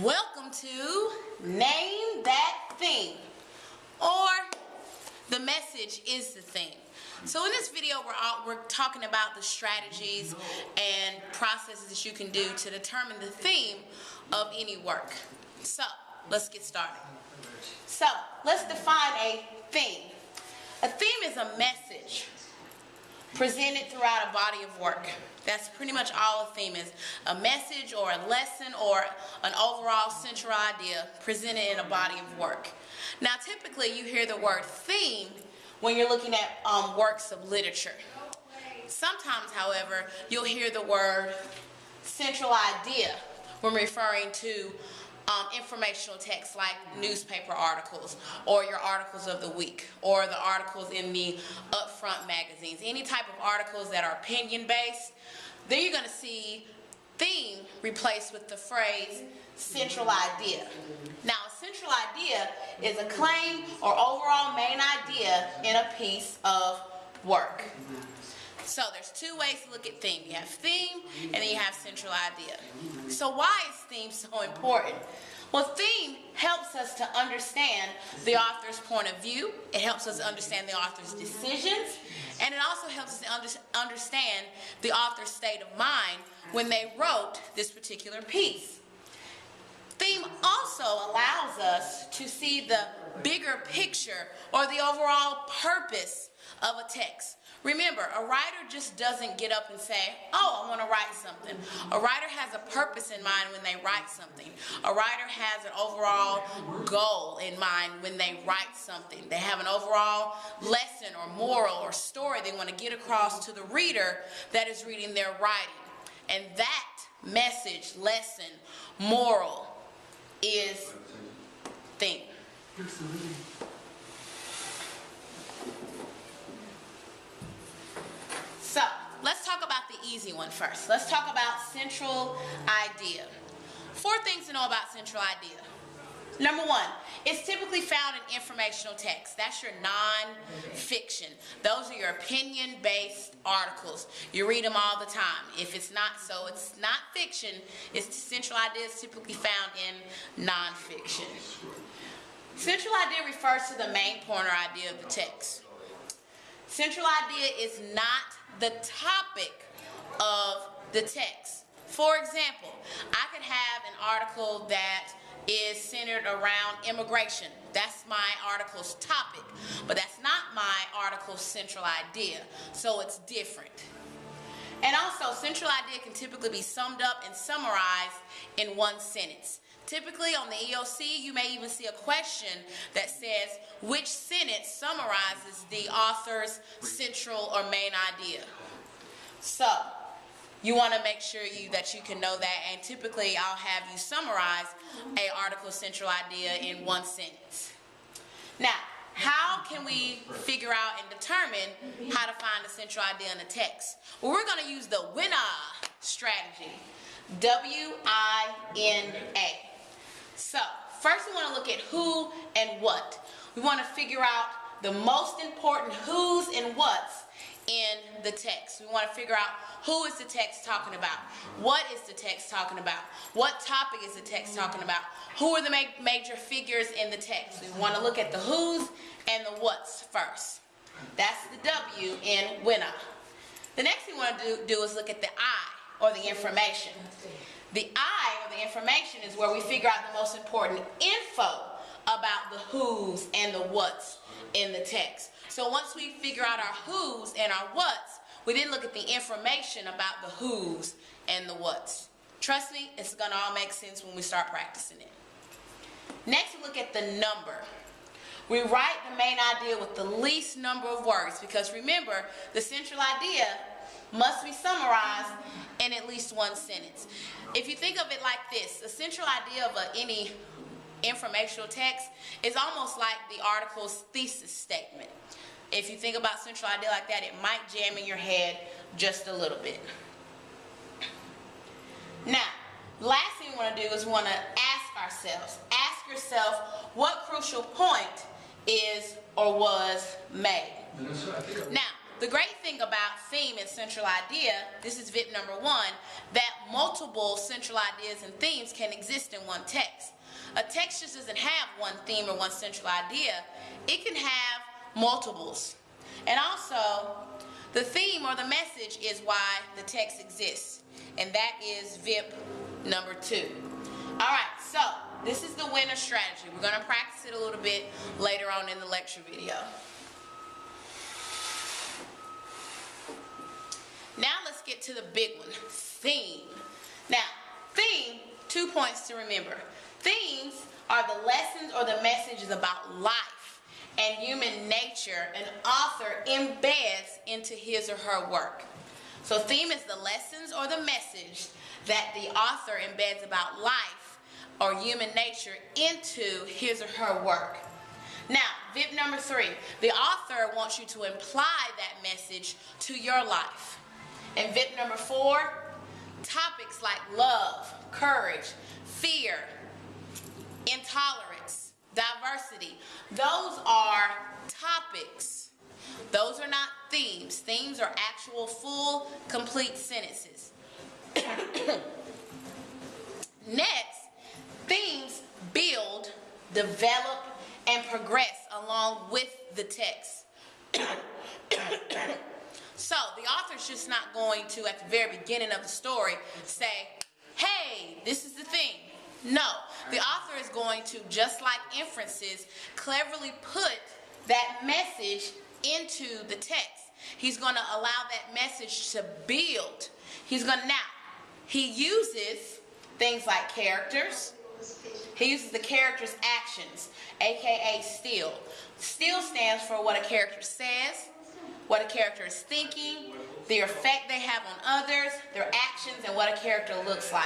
Welcome to Name That Theme, or the message is the theme. So in this video, we're talking about the strategies and processes that you can do to determine the theme of any work. So let's get started. So let's define a theme. A theme is a message presented throughout a body of work. That's pretty much all a theme is. A message or a lesson or an overall central idea presented in a body of work. Now typically you hear the word theme when you're looking at works of literature. Sometimes, however, you'll hear the word central idea when referring to informational texts like newspaper articles or your articles of the week or the articles in the upfront magazines. Any type of articles that are opinion based, then you're going to see theme replaced with the phrase central idea. Now, a central idea is a claim or overall main idea in a piece of work. So there's two ways to look at theme. You have theme and then you have central idea. So why is theme so important? Well, theme helps us to understand the author's point of view. It helps us understand the author's decisions. And it also helps us to understand the author's state of mind when they wrote this particular piece. Theme also allows us to see the bigger picture or the overall purpose of a text. Remember, a writer just doesn't get up and say, oh, I want to write something. A writer has a purpose in mind when they write something. A writer has an overall goal in mind when they write something. They have an overall lesson or moral or story they want to get across to the reader that is reading their writing. And that message, lesson, moral is theme. So, let's talk about the easy one first. Let's talk about central idea. 4 things to know about central idea. Number 1, it's typically found in informational text. That's your non-fiction. Those are your opinion-based articles. You read them all the time. If it's not so, it's not fiction. It's central idea is typically found in non-fiction. Central idea refers to the main point or idea of the text. Central idea is not the topic of the text. For example, I could have an article that is centered around immigration. That's my article's topic, but that's not my article's central idea, so it's different. And also, central idea can typically be summed up and summarized in one sentence. Typically on the EOC, you may even see a question that says, which sentence summarizes the author's central or main idea? So, you want to make sure that you can know that, and typically I'll have you summarize an article's central idea in one sentence. Now, how can we figure out and determine how to find the central idea in the text? Well, we're going to use the WINA strategy. W-I-N-A. So, first we want to look at who and what. We want to figure out the most important who's and what's in the text. We want to figure out who is the text talking about? What is the text talking about? What topic is the text talking about? Who are the major figures in the text? We want to look at the who's and the what's first. That's the W in WINA. The next thing we want to do is look at the I, or the information. The I, or the information, is where we figure out the most important info about the who's and the what's in the text. So once we figure out our who's and our what's, we then look at the information about the who's and the what's. Trust me, it's going to all make sense when we start practicing it. Next, we look at the number. We write the main idea with the least number of words, because remember, the central idea must be summarized in at least one sentence. If you think of it like this, the central idea of any informational text is almost like the article's thesis statement. If you think about central idea like that, it might jam in your head just a little bit. Now, last thing we want to do is we want to ask ourselves, ask yourself what crucial point is or was made. Now, the great thing about theme and central idea, this is VIP number 1, that multiple central ideas and themes can exist in one text. A text just doesn't have one theme or one central idea. It can have multiples. And also, the theme or the message is why the text exists. And that is VIP number 2. All right, so this is the winner strategy. We're going to practice it a little bit later on in the lecture video. Now let's get to the big one, theme. Now, theme, 2 points to remember. Themes are the lessons or the messages about life and human nature an author embeds into his or her work. So theme is the lessons or the message that the author embeds about life or human nature into his or her work. Now, VIP number 3, the author wants you to imply that message to your life. And VIP number 4, topics like love, courage, fear, intolerance, diversity, those are topics. Those are not themes. Themes are actual full, complete sentences. Next, themes build, develop, and progress along with the text. So the author's just not going to, at the very beginning of the story, say, hey, this is the thing. No, the author is going to, just like inferences, cleverly put that message into the text. He's going to allow that message to build. He uses things like characters. He uses the character's actions, aka still. Still stands for what a character says, what a character is thinking, the effect they have on others, their actions, and what a character looks like.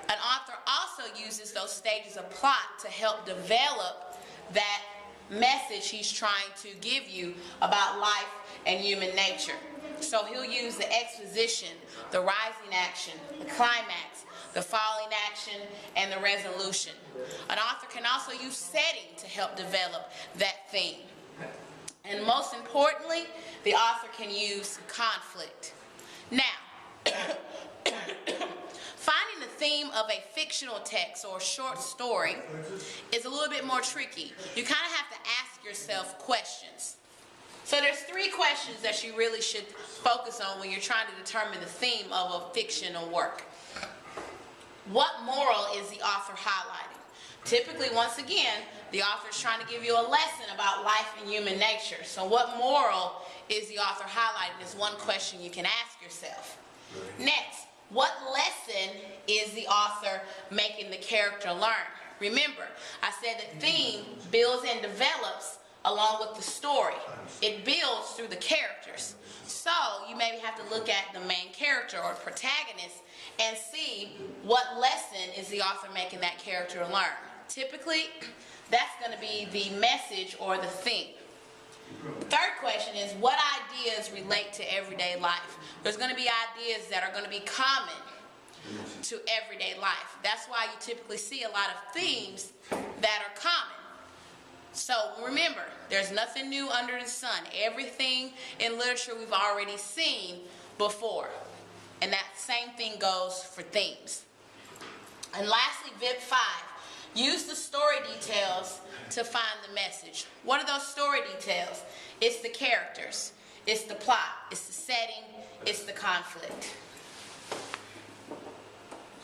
An author also uses those stages of plot to help develop that message he's trying to give you about life and human nature. So he'll use the exposition, the rising action, the climax, the falling action, and the resolution. An author can also use setting to help develop that theme. And most importantly, the author can use conflict. Now, finding the theme of a fictional text or short story is a little bit more tricky. You kind of have to ask yourself questions. So there's 3 questions that you really should focus on when you're trying to determine the theme of a fictional work. What moral is the author highlighting? Typically, once again, the author is trying to give you a lesson about life and human nature. So what moral is the author highlighting is one question you can ask yourself. Next, what lesson is the author making the character learn? Remember, I said that theme builds and develops along with the story. It builds through the characters. So you maybe have to look at the main character or protagonist and see what lesson is the author making that character learn. Typically, that's going to be the message or the theme. Third question is, what ideas relate to everyday life? There's going to be ideas that are going to be common to everyday life. That's why you typically see a lot of themes that are common. So remember, there's nothing new under the sun. Everything in literature we've already seen before. And that same thing goes for themes. And lastly, VIP 5. Use the story details to find the message. What are those story details? It's the characters. It's the plot. It's the setting. It's the conflict.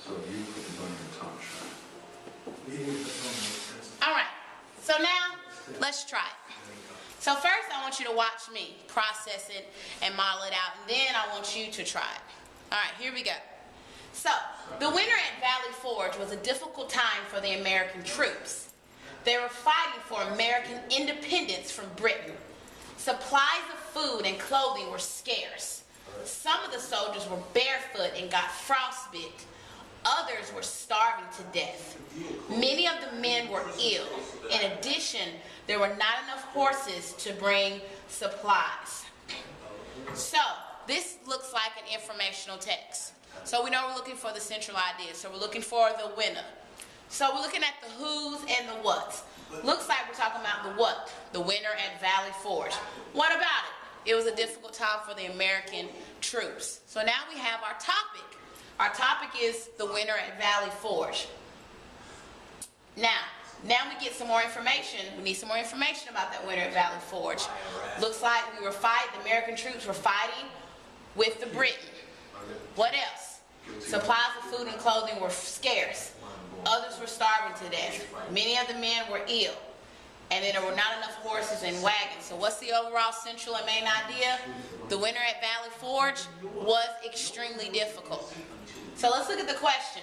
So you put it on your top shot. All right. So now, let's try it. So first, I want you to watch me process it and model it out, and then I want you to try it. All right, here we go. So, the winter at Valley Forge was a difficult time for the American troops. They were fighting for American independence from Britain. Supplies of food and clothing were scarce. Some of the soldiers were barefoot and got frostbite. Others were starving to death. Many of the men were ill. In addition, there were not enough horses to bring supplies. So, this looks like an informational text. So we know we're looking for the central idea. So we're looking for the winner. So we're looking at the who's and the what's. Looks like we're talking about the what, the winner at Valley Forge. What about it? it was a difficult time for the American troops. So now we have our topic. Our topic is the winter at Valley Forge. Now we get some more information. We need some more information about that winter at Valley Forge. Looks like we were fighting, the American troops were fighting with the Britain. What else? Supplies of food and clothing were scarce. Others were starving to death. Many of the men were ill. And then there were not enough horses and wagons. So what's the overall central and main idea? The winter at Valley Forge was extremely difficult. So let's look at the question.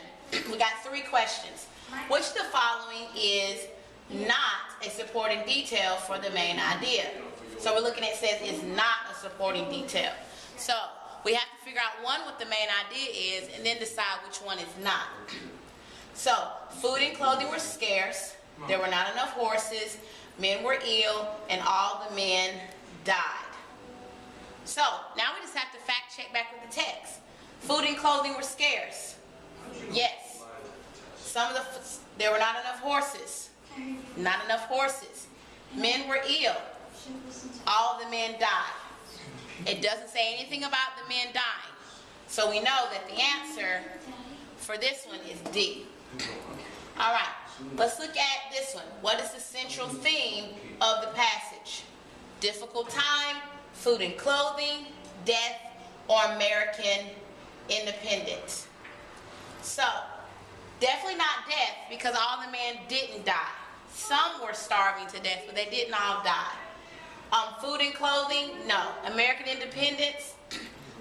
We got 3 questions. Which of the following is not a supporting detail for the main idea? So we're looking at, says is not a supporting detail. So we have to figure out one, what the main idea is, and then decide which one is not. So food and clothing were scarce. There were not enough horses. Men were ill, and all the men died. So now we just have to fact check back with the text. Food and clothing were scarce. Yes. There were not enough horses. Not enough horses. Men were ill. All the men died. It doesn't say anything about the men dying. So we know that the answer for this one is D. All right, let's look at this one. What is the central theme of the passage? Difficult time, food and clothing, death, or American independence? So, definitely not death, because all the men didn't die. Some were starving to death, but they didn't all die. Food and clothing, no. American independence,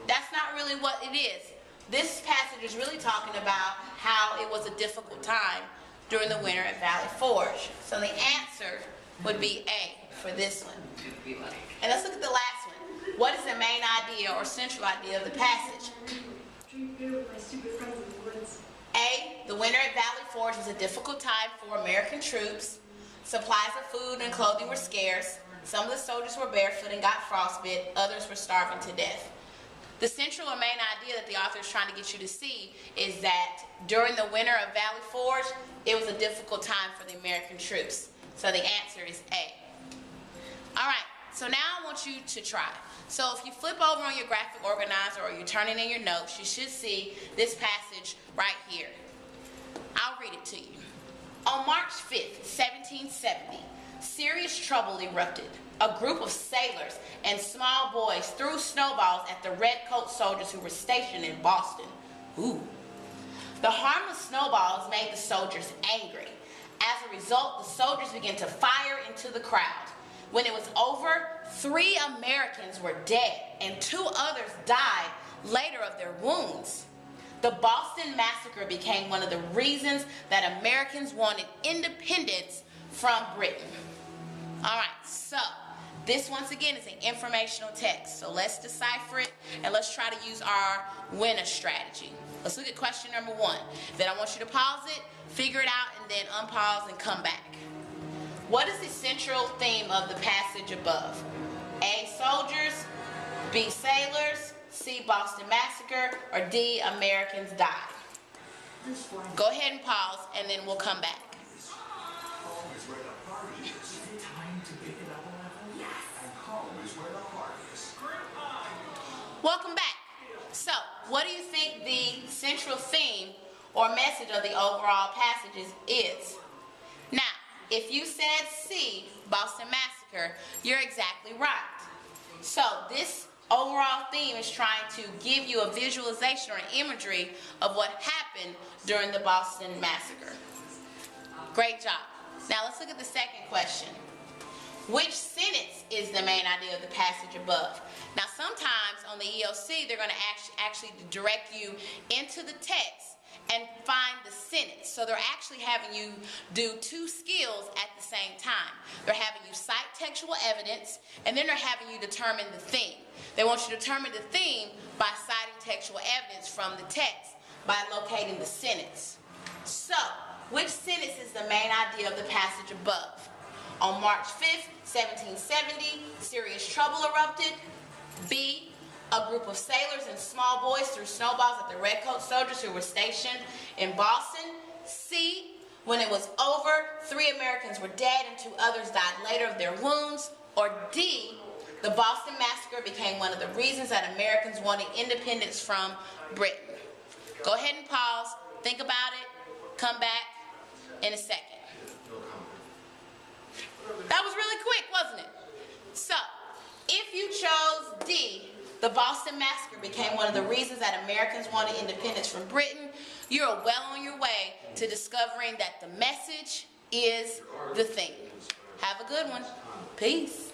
that's not really what it is. This passage is really talking about how it was a difficult time during the winter at Valley Forge. So the answer would be A for this one. And let's look at the last one. What is the main idea or central idea of the passage? A, the winter at Valley Forge was a difficult time for American troops. Supplies of food and clothing were scarce. Some of the soldiers were barefoot and got frostbite. Others were starving to death. The central or main idea that the author is trying to get you to see is that during the winter of Valley Forge, it was a difficult time for the American troops. So the answer is A. All right, so now I want you to try. So if you flip over on your graphic organizer or you're turning in your notes, you should see this passage right here. I'll read it to you. On March 5th, 1770, serious trouble erupted. A group of sailors and small boys threw snowballs at the redcoat soldiers who were stationed in Boston. Ooh. The harmless snowballs made the soldiers angry. As a result, the soldiers began to fire into the crowd. When it was over, 3 Americans were dead and 2 others died later of their wounds. The Boston Massacre became one of the reasons that Americans wanted independence from Britain. All right, so this once again is an informational text. So let's decipher it and let's try to use our winner strategy. Let's look at question number 1. Then I want you to pause it, figure it out, and then unpause and come back. What is the central theme of the passage above? A, soldiers, B, sailors, C, Boston Massacre, or D, Americans died. Go ahead and pause, and then we'll come back. Welcome back. So, what do you think the central theme or message of the overall passages is? Now, if you said C, Boston Massacre, you're exactly right. So, this overall theme is trying to give you a visualization or an imagery of what happened during the Boston Massacre. Great job. Now, let's look at the second question. Which sentence is the main idea of the passage above? Now, sometimes on the EOC, they're going to actually direct you into the text and find the sentence. So they're actually having you do 2 skills at the same time. They're having you cite textual evidence, and then they're having you determine the theme. They want you to determine the theme by citing textual evidence from the text by locating the sentence. So, which sentence is the main idea of the passage above? On March 5th, 1770, serious trouble erupted. B, a group of sailors and small boys threw snowballs at the redcoat soldiers who were stationed in Boston. C, when it was over, 3 Americans were dead and 2 others died later of their wounds. Or D, The Boston Massacre became one of the reasons that Americans wanted independence from Britain. Go ahead and pause, think about it, come back in a second. That was really quick, wasn't it? So, if you chose D, the Boston Massacre became one of the reasons that Americans wanted independence from Britain, you're well on your way to discovering that the message is the thing. Have a good one. Peace.